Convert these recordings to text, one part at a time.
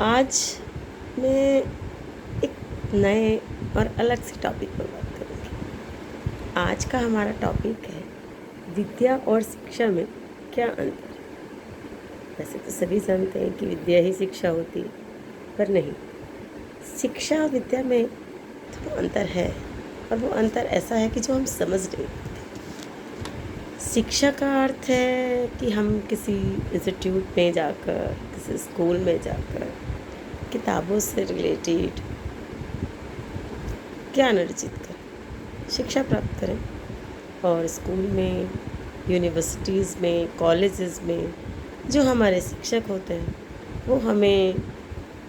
आज मैं एक नए और अलग से टॉपिक पर बात करूँगी। आज का हमारा टॉपिक है विद्या और शिक्षा में क्या अंतर है। वैसे तो सभी जानते हैं कि विद्या ही शिक्षा होती है, पर नहीं, शिक्षा और विद्या में थोड़ा अंतर है, और वो अंतर ऐसा है कि जो हम समझ नहीं पाते। शिक्षा का अर्थ है कि हम किसी इंस्टीट्यूट में जाकर, किसी स्कूल में जाकर किताबों से रिलेटेड ज्ञान अर्जित करें, शिक्षा प्राप्त करें। और स्कूल में, यूनिवर्सिटीज़ में, कॉलेजेस में जो हमारे शिक्षक होते हैं वो हमें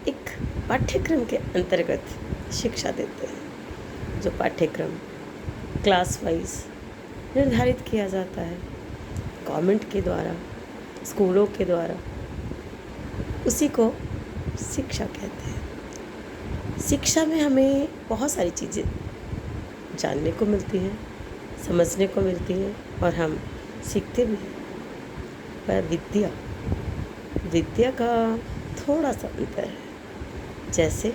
एक पाठ्यक्रम के अंतर्गत शिक्षा देते हैं, जो पाठ्यक्रम क्लास वाइज निर्धारित किया जाता है गवर्नमेंट के द्वारा, स्कूलों के द्वारा। उसी को शिक्षा कहते हैं। शिक्षा में हमें बहुत सारी चीज़ें जानने को मिलती हैं, समझने को मिलती हैं, और हम सीखते भी हैं। पर विद्या का थोड़ा सा अंतर है। जैसे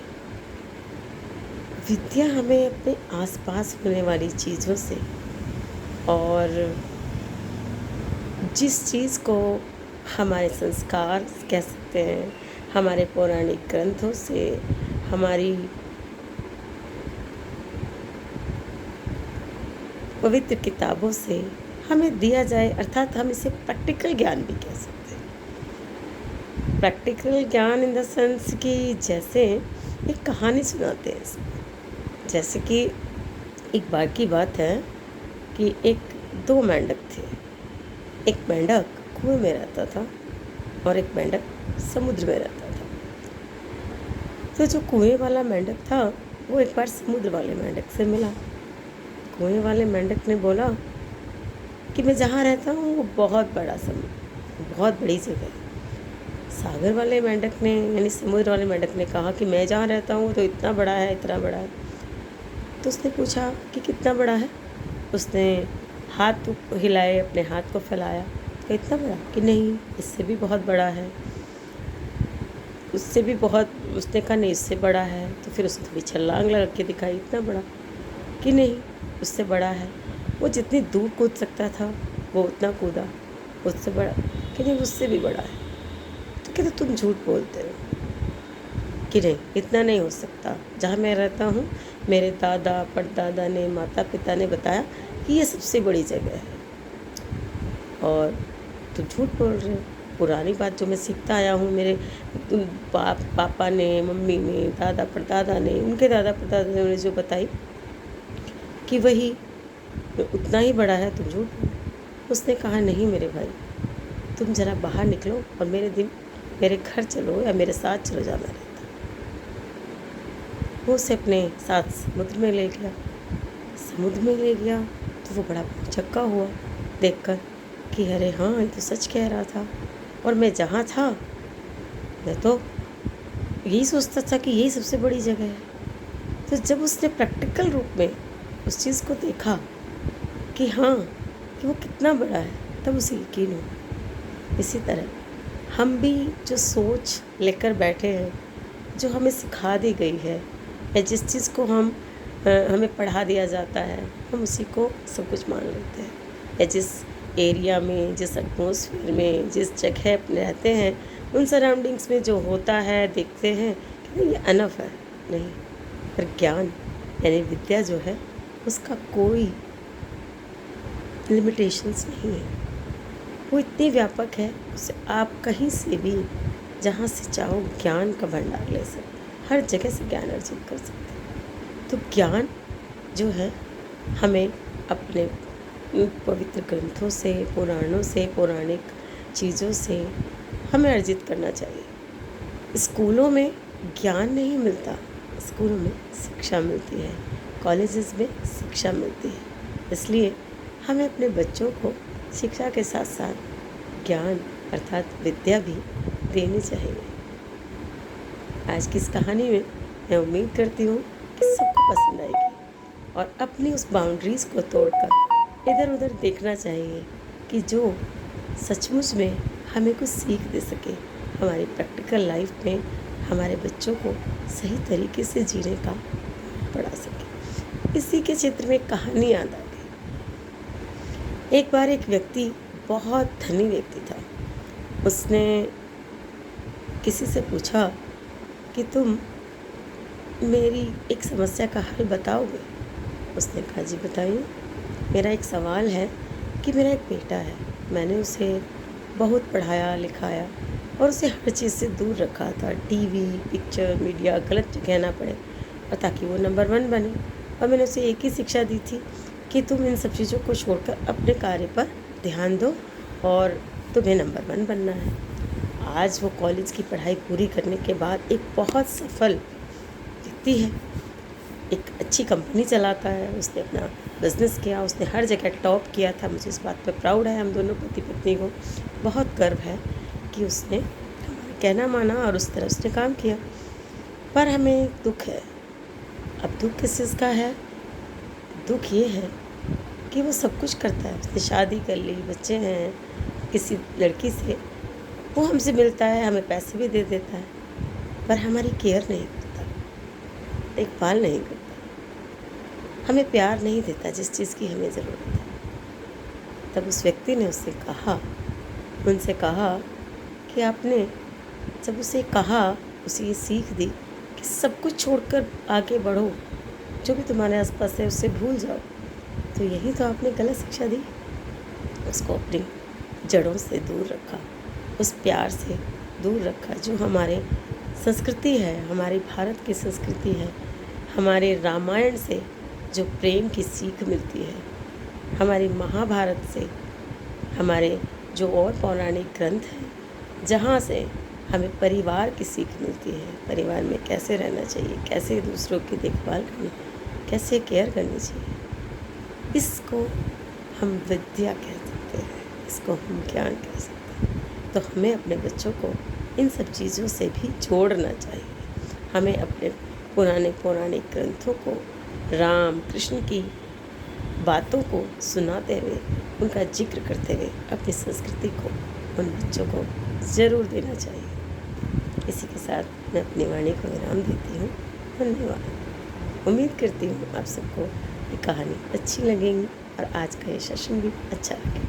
विद्या हमें अपने आसपास होने वाली चीज़ों से, और जिस चीज़ को हमारे संस्कार कह सकते हैं, हमारे पौराणिक ग्रंथों से, हमारी पवित्र किताबों से हमें दिया जाए, अर्थात हम इसे प्रैक्टिकल ज्ञान भी कह सकते हैं। प्रैक्टिकल ज्ञान इन द सेंस कि जैसे एक कहानी सुनाते हैं इसमें। जैसे कि एक बार की बात है कि दो मेंढक थे। एक मेंढक कुएं में रहता था और एक मेंढक समुद्र में रहता था। तो जो कुएं वाला मेंढक था वो एक बार समुद्र वाले मेंढक से मिला। कुएं वाले मेंढक ने बोला कि मैं जहाँ रहता हूँ वो बहुत बड़ा समुद्र, बहुत बड़ी जगह है। सागर वाले मेंढक ने, यानी समुद्र वाले मेंढक ने कहा कि मैं जहाँ रहता हूँ तो इतना बड़ा है, इतना बड़ा है। तो उसने पूछा कि कितना बड़ा है। उसने हाथ हिलाए, अपने हाथ को फैलाया, तो इतना बड़ा, कि नहीं, इससे भी बहुत बड़ा है, उससे भी बहुत। उसने कहा नहीं, इससे बड़ा है। तो फिर उसने थोड़ी छलांग लगा के दिखाई, इतना बड़ा, कि नहीं, उससे बड़ा है। वो जितनी दूर कूद सकता था वो उतना कूदा, उससे बड़ा, कि नहीं, उससे भी बड़ा है। तो कहते तुम झूठ बोलते हो, कि नहीं, इतना नहीं हो सकता। जहाँ मैं रहता हूँ मेरे दादा परदादा ने, माता पिता ने बताया कि ये सबसे बड़ी जगह है, और तुम झूठ बोल रहे हो। पुरानी बात जो मैं सीखता आया हूँ, मेरे पापा ने, मम्मी ने, दादा परदादा ने, उनके दादा परदादा ने जो बताई कि वही उतना ही बड़ा है, तुम झूठ बोल। उसने कहा नहीं मेरे भाई, तुम ज़रा बाहर निकलो और मेरे घर चलो, या मेरे साथ चलो जाना रहता। वो उसे अपने साथ समुद्र में ले गया। समुद्र में ले गया तो वो बड़ा चक्का हुआ देखकर कि अरे हाँ, ये तो सच कह रहा था, और मैं जहाँ था मैं तो यही सोचता था कि यही सबसे बड़ी जगह है। तो जब उसने प्रैक्टिकल रूप में उस चीज़ को देखा कि हाँ, कि वो कितना बड़ा है, तब उसे यकीन हुआ। इसी तरह हम भी जो सोच लेकर बैठे हैं, जो हमें सिखा दी गई है, या जिस चीज़ को हमें पढ़ा दिया जाता है, हम उसी को सब कुछ मान लेते हैं। या जिस एरिया में, जिस एटमॉस्फेयर में, जिस जगह अपने रहते हैं, उन सराउंडिंग्स में जो होता है देखते हैं कि नहीं, ये अनफ है। नहीं, पर ज्ञान यानी विद्या जो है उसका कोई लिमिटेशंस नहीं है। वो इतनी व्यापक है, उसे आप कहीं से भी, जहाँ से चाहो, ज्ञान का भंडार ले सकते, हर जगह से ज्ञान अर्जित कर सकते। तो ज्ञान जो है हमें अपने पवित्र ग्रंथों से, पुराणों से, पौराणिक चीज़ों से हमें अर्जित करना चाहिए। स्कूलों में ज्ञान नहीं मिलता, स्कूलों में शिक्षा मिलती है, कॉलेजेस में शिक्षा मिलती है। इसलिए हमें अपने बच्चों को शिक्षा के साथ साथ ज्ञान अर्थात विद्या भी देनी चाहिए। आज की इस कहानी में मैं उम्मीद करती हूँ कि सबको पसंद आएगी, और अपनी उस बाउंड्रीज़ को तोड़कर इधर उधर देखना चाहिए कि जो सचमुच में हमें कुछ सीख दे सके हमारी प्रैक्टिकल लाइफ में, हमारे बच्चों को सही तरीके से जीने का पढ़ा सके। इसी के क्षेत्र में एक कहानी याद आ गई। एक बार एक व्यक्ति, बहुत धनी व्यक्ति था, उसने किसी से पूछा कि तुम मेरी एक समस्या का हल बताओगे। उसने कहा, जी बताइए। मेरा एक सवाल है कि मेरा एक बेटा है, मैंने उसे बहुत पढ़ाया लिखाया और उसे हर चीज़ से दूर रखा था, टीवी, पिक्चर, मीडिया, गलत जगह ना पड़े, और ताकि वो नंबर 1 बने। और मैंने उसे एक ही शिक्षा दी थी कि तुम इन सब चीज़ों को छोड़कर अपने कार्य पर ध्यान दो और तुम्हें नंबर 1 बनना है। आज वो कॉलेज की पढ़ाई पूरी करने के बाद एक बहुत सफल व्यक्ति है, एक अच्छी कंपनी चलाता है, उसने अपना बिज़नेस किया, उसने हर जगह टॉप किया था। मुझे इस बात पर प्राउड है, हम दोनों पति पत्नी को बहुत गर्व है कि उसने हमारा कहना माना और उस तरह उसने काम किया। पर हमें दुख है। अब दुख किस चीज़ का है? दुख ये है कि वो सब कुछ करता है, उसने शादी कर ली, बच्चे हैं किसी लड़की से, वो हमसे मिलता है, हमें पैसे भी दे देता है, पर हमारी केयर नहीं करता, देखभाल नहीं करता, हमें प्यार नहीं देता जिस चीज़ की हमें ज़रूरत है। तब उस व्यक्ति ने उनसे कहा कि आपने जब उसे कहा, उसे ये सीख दी कि सब कुछ छोड़कर आगे बढ़ो, जो भी तुम्हारे आसपास है उससे भूल जाओ, तो यही तो आपने गलत शिक्षा दी। उसको अपनी जड़ों से दूर रखा, उस प्यार से दूर रखा जो हमारे संस्कृति है, हमारी भारत की संस्कृति है, हमारे रामायण से जो प्रेम की सीख मिलती है, हमारी महाभारत से, हमारे जो और पौराणिक ग्रंथ हैं, जहाँ से हमें परिवार की सीख मिलती है, परिवार में कैसे रहना चाहिए, कैसे दूसरों की देखभाल करनी, कैसे केयर करनी चाहिए। इसको हम विद्या कह सकते हैं, इसको हम ज्ञान कह सकते हैं। तो हमें अपने बच्चों को इन सब चीज़ों से भी जोड़ना चाहिए। हमें अपने पुराने पौराणिक ग्रंथों को, राम कृष्ण की बातों को सुनाते हुए, उनका जिक्र करते हुए अपनी संस्कृति को उन बच्चों को ज़रूर देना चाहिए। इसी के साथ मैं अपनी वाणी को विराम देती हूँ। धन्यवाद। उम्मीद करती हूँ आप सबको ये कहानी अच्छी लगेगी और आज का ये सेशन भी अच्छा लगे।